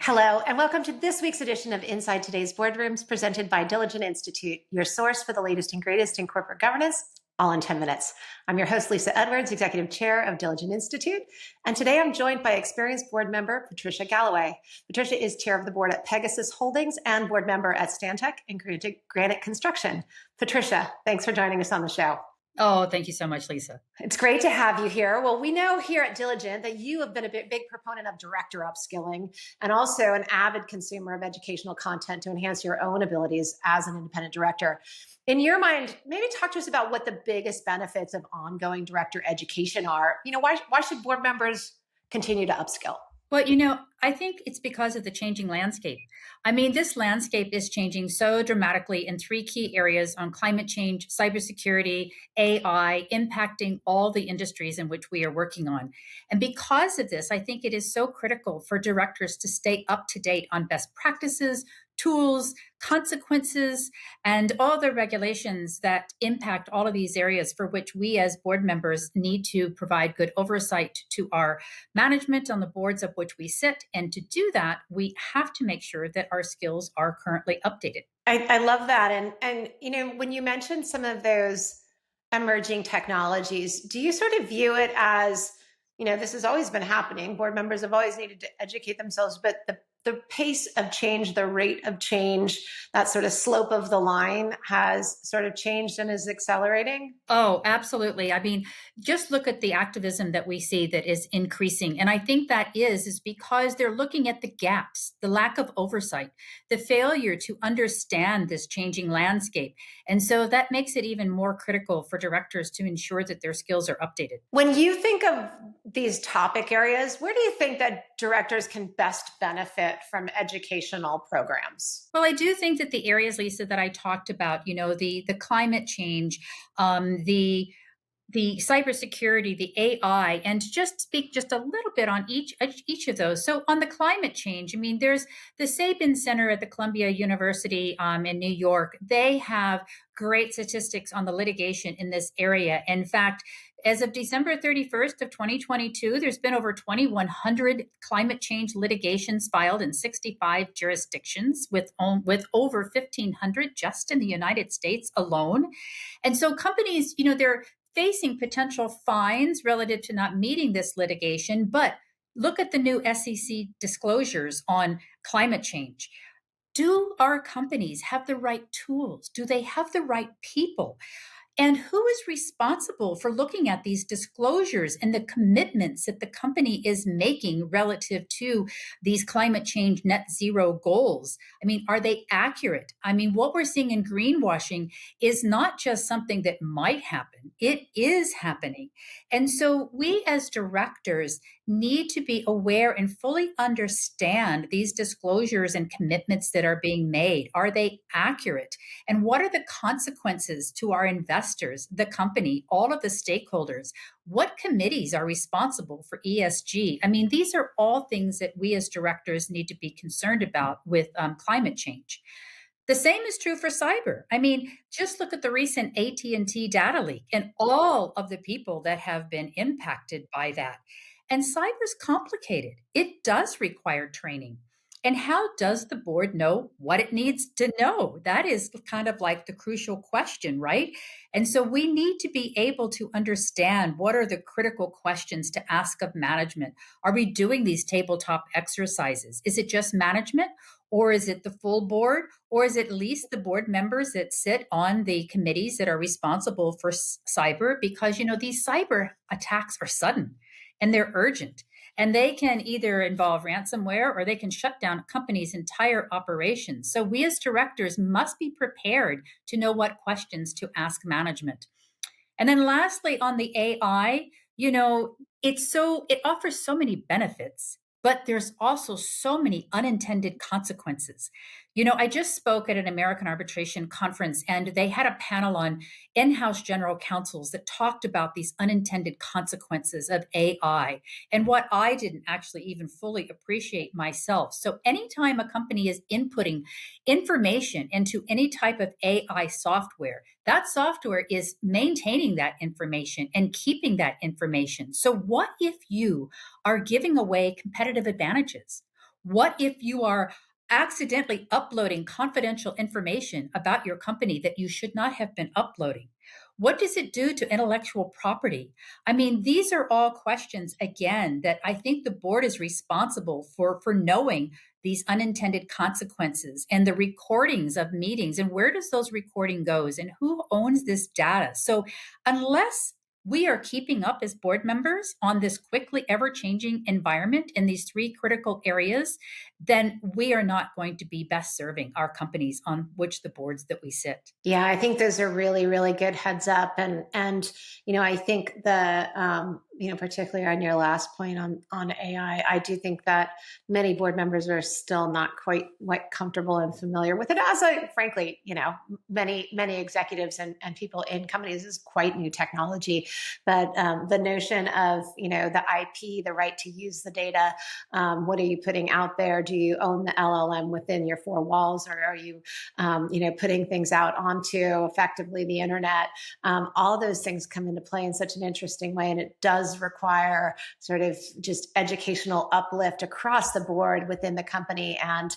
Hello, and welcome to this week's edition of Inside Today's Boardrooms, presented by Diligent Institute, your source for the latest and greatest in corporate governance, all in 10 minutes. I'm your host, Lisa Edwards, Executive Chair of Diligent Institute, and today I'm joined by experienced board member Patricia Galloway. Patricia is chair of the board at Pegasus Holdings and board member at Stantec and Granite Construction. Patricia, thanks for joining us on the show. Oh, thank you so much, Lisa. It's great to have you here. Well, we know here at Diligent that you have been a big proponent of director upskilling and also an avid consumer of educational content to enhance your own abilities as an independent director. In your mind, maybe talk to us about what the biggest benefits of ongoing director education are. Why should board members continue to upskill? Well, I think it's because of the changing landscape. This landscape is changing so dramatically in three key areas on climate change, cybersecurity, AI, impacting all the industries in which we are working on. And because of this, I think it is so critical for directors to stay up to date on best practices, tools, consequences, and all the regulations that impact all of these areas for which we as board members need to provide good oversight to our management on the boards of which we sit. And to do that, we have to make sure that our skills are currently updated. I love that. And when you mentioned some of those emerging technologies, do you sort of view it as, this has always been happening. Board members have always needed to educate themselves, but the pace of change, the rate of change, that sort of slope of the line has sort of changed and is accelerating? Oh, absolutely. Just look at the activism that we see that is increasing. And I think that is because they're looking at the gaps, the lack of oversight, the failure to understand this changing landscape. And so that makes it even more critical for directors to ensure that their skills are updated. When you think of these topic areas, where do you think that directors can best benefit from educational programs? Well, I do think that the areas, Lisa, that I talked about, the climate change, the cybersecurity, the AI, and to just speak just a little bit on each of those. So on the climate change, there's the Sabin Center at the Columbia University in New York. They have great statistics on the litigation in this area. In fact, as of December 31st of 2022, there's been over 2,100 climate change litigations filed in 65 jurisdictions with over 1,500 just in the United States alone. And so companies, they're facing potential fines relative to not meeting this litigation, but look at the new SEC disclosures on climate change. Do our companies have the right tools? Do they have the right people? And who is responsible for looking at these disclosures and the commitments that the company is making relative to these climate change net zero goals? Are they accurate? What we're seeing in greenwashing is not just something that might happen, it is happening. And so we as directors need to be aware and fully understand these disclosures and commitments that are being made. Are they accurate? And what are the consequences to our investors, the company, all of the stakeholders? What committees are responsible for ESG? These are all things that we as directors need to be concerned about with climate change. The same is true for cyber. Just look at the recent AT&T data leak and all of the people that have been impacted by that. And cyber's complicated. It does require training. And how does the board know what it needs to know? That is kind of like the crucial question, right? And so we need to be able to understand what are the critical questions to ask of management. Are we doing these tabletop exercises? Is it just management? Or is it the full board? Or is it at least the board members that sit on the committees that are responsible for cyber? Because, these cyber attacks are sudden and they're urgent. And they can either involve ransomware or they can shut down a company's entire operations. So we as directors must be prepared to know what questions to ask management. And then lastly, on the AI, it offers so many benefits, but there's also so many unintended consequences. I just spoke at an American arbitration conference, and they had a panel on in-house general counsels that talked about these unintended consequences of AI and what I didn't actually even fully appreciate myself. So anytime a company is inputting information into any type of AI software, that software is maintaining that information and keeping that information. So what if you are giving away competitive advantages? What if you are accidentally uploading confidential information about your company that you should not have been uploading? What does it do to intellectual property? I mean, these are all questions, again, that I think the board is responsible for knowing these unintended consequences and the recordings of meetings, and where does those recording goes, and who owns this data. So unless we are keeping up as board members on this quickly ever changing environment in these three critical areas, then we are not going to be best serving our companies on which the boards that we sit. Yeah, I think those are really, really good heads up. And I think the particularly on your last point on AI, I do think that many board members are still not quite comfortable and familiar with it. As frankly, many executives and people in companies is quite new technology. But the notion of the IP, the right to use the data, what are you putting out there? Do you own the LLM within your four walls, or are you putting things out onto effectively the internet? All those things come into play in such an interesting way, and it does require sort of just educational uplift across the board within the company, and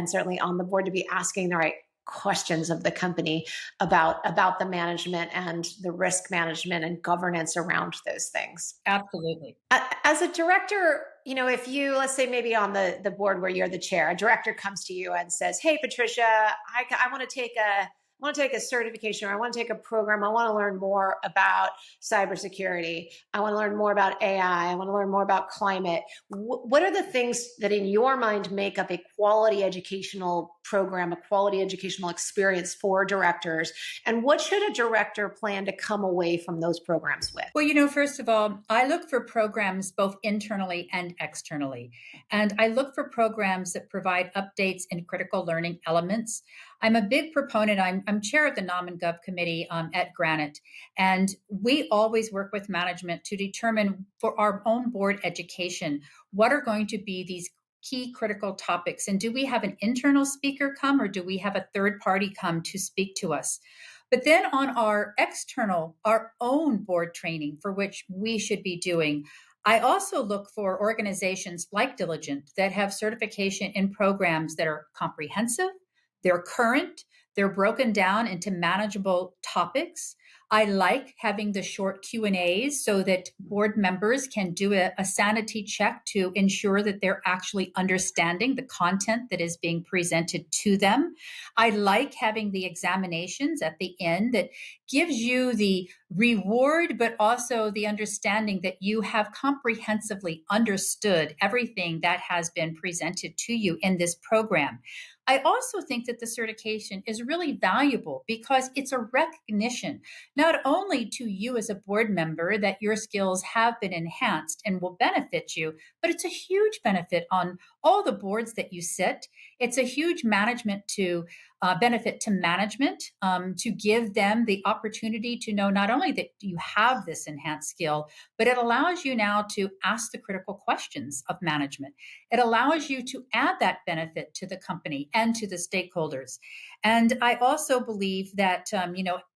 certainly on the board to be asking the right questions of the company about the management and the risk management and governance around those things. Absolutely. As a director, if you, let's say maybe on the board where you're the chair, a director comes to you and says, "Hey, Patricia, I want to take a certification, or I want to take a program. I want to learn more about cybersecurity. I want to learn more about AI. I want to learn more about climate." What are the things that in your mind make up a quality educational program, a quality educational experience for directors? And what should a director plan to come away from those programs with? Well, first of all, I look for programs both internally and externally. And I look for programs that provide updates and critical learning elements. I'm a big proponent. I'm chair of the Nom and Gov committee at Granite. And we always work with management to determine for our own board education, what are going to be these key critical topics. And do we have an internal speaker come, or do we have a third party come to speak to us? But then on our external, our own board training, for which we should be doing, I also look for organizations like Diligent that have certification in programs that are comprehensive, they're current, they're broken down into manageable topics. I like having the short Q&As so that board members can do a sanity check to ensure that they're actually understanding the content that is being presented to them. I like having the examinations at the end that gives you the reward, but also the understanding that you have comprehensively understood everything that has been presented to you in this program. I also think that the certification is really valuable because it's a recognition, not only to you as a board member that your skills have been enhanced and will benefit you, but it's a huge benefit on all the boards that you sit. It's a huge benefit to management, to give them the opportunity to know not only that you have this enhanced skill, but it allows you now to ask the critical questions of management. It allows you to add that benefit to the company and to the stakeholders. And I also believe that,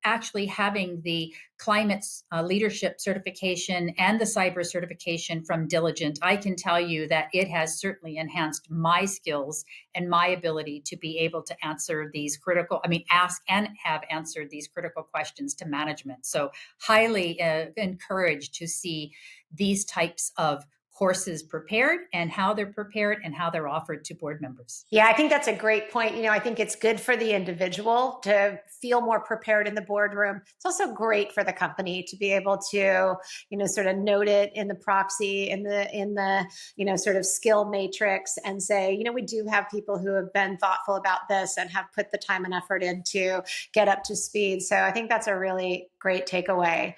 actually having the climate leadership certification and the cyber certification from Diligent, I can tell you that it has certainly enhanced my skills and my ability to be able to ask and have answered these critical questions to management. So highly encouraged to see these types of courses prepared and how they're offered to board members. Yeah, I think that's a great point. I think it's good for the individual to feel more prepared in the boardroom. It's also great for the company to be able to, sort of note it in the proxy, in the sort of skill matrix, and say, we do have people who have been thoughtful about this and have put the time and effort in to get up to speed. So I think that's a really great takeaway.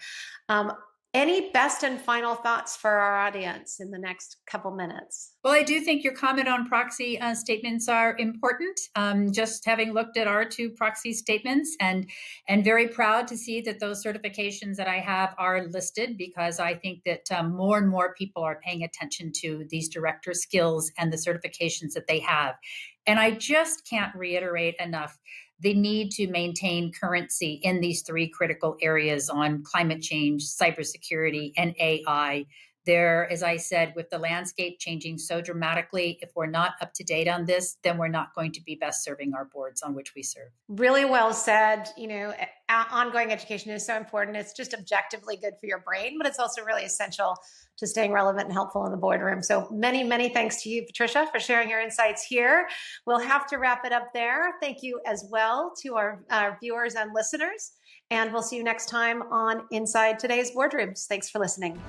Any best and final thoughts for our audience in the next couple minutes? Well, I do think your comment on proxy statements are important. Just having looked at our two proxy statements, and very proud to see that those certifications that I have are listed, because I think that more and more people are paying attention to these director skills and the certifications that they have. And I just can't reiterate enough the need to maintain currency in these three critical areas on climate change, cybersecurity, and AI, There, as I said, with the landscape changing so dramatically, if we're not up to date on this, then we're not going to be best serving our boards on which we serve. Really well said. Ongoing education is so important. It's just objectively good for your brain, but it's also really essential to staying relevant and helpful in the boardroom. So many, many thanks to you, Patricia, for sharing your insights here. We'll have to wrap it up there. Thank you as well to our viewers and listeners. And we'll see you next time on Inside Today's Boardrooms. Thanks for listening.